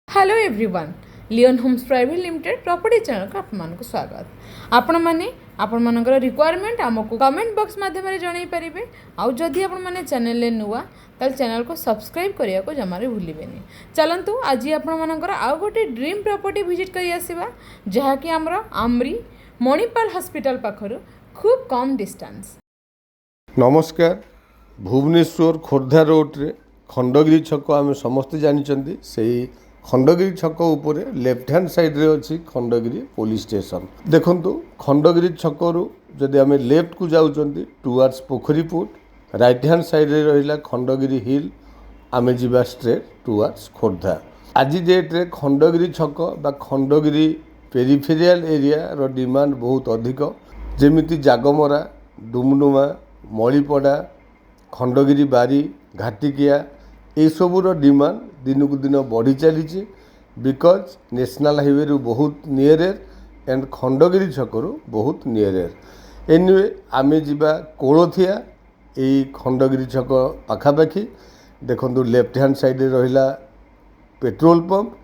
Hello everyone Leon Homes private limited property channel को आपको स्वागत। आपण मैंने आपण मानकर रिक्वायरमेंट आमको कमेंट बॉक्स माध्यम जन पारे। आउ जदि आपण मैंने चैनल नुआ ताल चैनल को सब्सक्राइब करने को जमार भूलें। चलतु आज आपण मानकर आउ गोटे ड्रीम प्रॉपर्टी विजिट कर आसवा जहाँकि आमर आमरी मणिपाल हॉस्पिटल पाखर खूब कम डिस्टेंस। नमस्कार। भुवनेश्वर खोर्धा रोड रे खंडगिरी छक आम समस्ते जानते से खंडगिरी छक उपरे लेफ्ट हैंड साइड रे अच्छी खंडगिरी पुलिस स्टेशन। देखंतु खंडगिरी छक जदि आम लेफ्ट को जाऊँच टुवर्ड्स पोखरीपुर, राइट हैंड साइड रे रहिला खंडगिरी हिल, आम जीवा स्ट्रेट टुवर्ड्स खोर्धा। आज डेट रे खंडगिरी छक बा खंडगिरी पेरिफेरियल एरिया रो डिमांड बहुत अधिक। जेमिति जागमरा, डुमडुमा, मलीपड़ा, खंडगिरी बारी, घाटिकिया ये सबूर डिमांड दिन को दिन बढ़ी चली बिकज नेशनल हाईवे रु बहुत नियरेर एंड खंडगिरी छकरू बहुत नियरेर। एनिवे आमे जिबा कोलोथिया यही खंडगिरी छक पाखापाखि। देखंतु लेफ्ट हैंड साइड रे रहिला petrol pump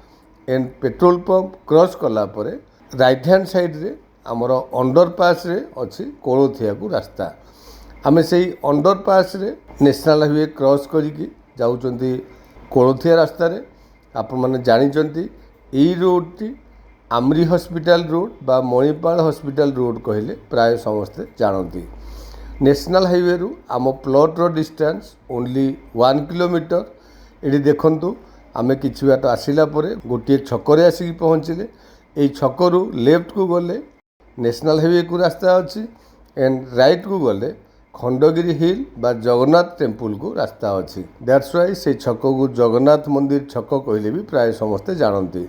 and petrol pump cross कला परे राइट हैंड साइड रे आमर अंडरपास रे अच्छी कोलोथिया को रास्ता। आमे से अंडरपास रे नेशनल हाईवे क्रॉस करिकी जाउचंती कोलोथिया रास्ता रे। आपण माने जानिचंती एई रोड टी आमरी हॉस्पिटल रोड बा मणिपाल हॉस्पिटल रोड कहले प्राय समस्ते जानती। नेशनल हाईवे रु आम प्लॉट रो डिस्टेंस ओनली 1 किलोमीटर। एडी देखंतु आमे किछि बाट आसिला परे गोटे छकरे आसिकी पहुँचले। एई छकरू लेफ्ट को गले नेशनल हाईवे को रास्ता अच्छी एंड राइट को गले खंडगिरी हिल बा जगन्नाथ टेम्पल को रास्ता अच्छी। दैट्स वाई से छक को जगन्नाथ मंदिर छक कहले भी प्राय समस्ते जानती।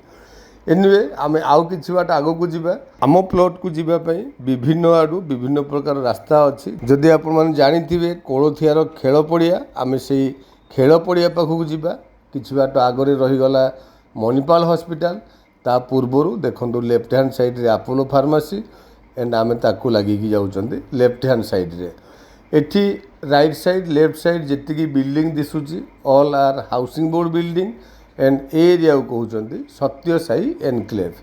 एनिवे आमे आउ किछि बाट आगो को जिबा। आम प्लॉट को जिबा पई विभिन्न आडू विभिन्न प्रकार रास्ता अच्छी। जदि आपण माने जानिथिबे कोलोथियार खेल पड़िया, आमे सेही खेल पड़िया पाखु जिबा। किछि बाट आगरे रही गला मणिपाल हॉस्पिटल, ता पूर्वरु देखंतु लेफ्ट हैंड साइड रे अपोलो फार्मेसी एंड आमे ताकू लागिकी जाउचंदी लेफ्ट हैंड साइड रे। एठी राइट साइड लेफ्ट साइड जेतिकी बिल्डिंग दिसुची all are housing board building and area को कहउचंदी सत्य साई एनक्लेव।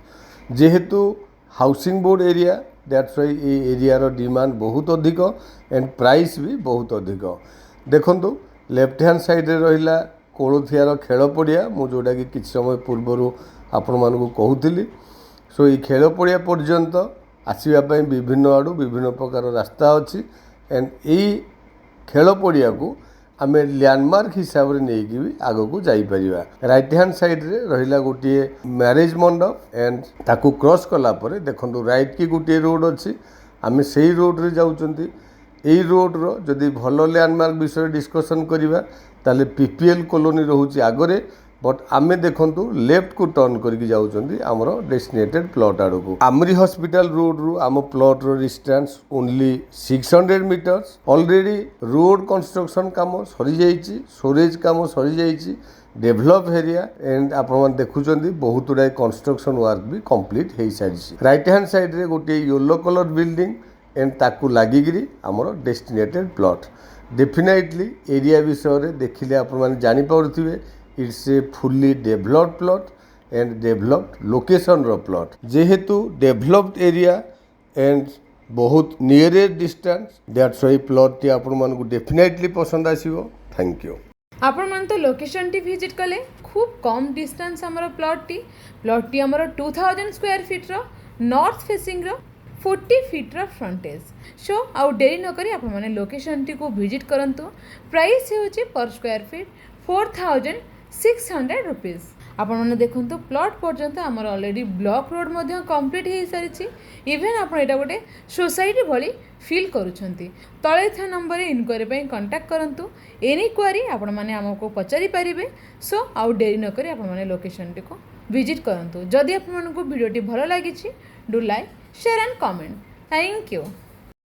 जेहेतु housing board area that's why a area रो डिमांड बहुत अधिक एंड प्राइस भी बहुत अधिक। देखंतु लेफ्ट हैंड साइड रे रहिला कोलोथियार खेल पड़िया, मु जोटा कि किछ समय पूर्वरु आपण मानकु कहउतिली। सो ई खेल पड़िया पर्यंत आसीबा पई विभिन्न आडू विभिन्न प्रकार रास्ता अच्छी एंड यही खेल पड़िया को आम लैंडमार्क हिसाब से नहीं भी आग को जापर। राइट हैंड साइड रे रहिला गोटे मैरेज मंडप एंड ताकू क्रॉस कला परे देखंतु राइट की गोटे रोड अच्छी। आम से रोड रे जाउचंती। एई रोड रो जदि भल लैंडमार्क विषय डिस्कसन करिबा ताले पीपीएल कॉलोनी रहउची आगरे, बट आमे देखंतु लेफ्ट को टर्न करके जाउचंदी आमर डेस्टिनेटेड प्लॉट आड़ को। आमरी हॉस्पिटल रोड रु आम प्लॉट रो distance only 600 metres. Already road construction काम सरी जाइछि, स्टोरेज काम सरी जाइछि, डेभलप एरिया एंड आपण देखुचंदी बहुत गुड़ाए कंस्ट्रक्शन वर्क भी कंप्लीट हो सारी। राइट हैंड साइड रे गोटे येलो कलर बिल्डिंग एंड ताकू लागिगिरी आमर डेस्टिनेटेड प्लॉट। डेफिनेटली एरिया विषय देखिले आपण माने जानि पारुथिबे it's a fully developed plot and developed location रो प्लॉट। जेहेतु डेभलप्ड एरिया एंड बहुत nearest distance that's why plot टी आपण मानकु डेफिनेटली पसंद आसीबो। Thank you. आपण मन तो लोकेशन टी विजिट कले खूब कम डिस्टेंस हमर प्लॉट टी हमर 2000 स्क्वायर फीट रो नॉर्थ फेसिंग रो 40 फीट रो फ्रंटेज। सो आउ डेरी न करी आपण माने लोकेशन टी को विजिट करंतु। प्राइस होची पर स्क्वायर फीट 4600 रुपीज। आपण मैंने देखु प्लॉट पर्यंत आमर ऑलरेडी ब्लॉक रोड कंप्लीट हो सारी। इवेन आप गोटे सोसाइटी भली फील करुँच। तले था नंबर इनक्वारी कंटाक्ट करूँ। एनी क्वारी आपण मैंने आमको पचारि पारे। सो आउ डेरी नक आप लोकेशन टी को विजिट करूँ। जदि आपको वीडियो भल लगी do like share and comment. Thank you.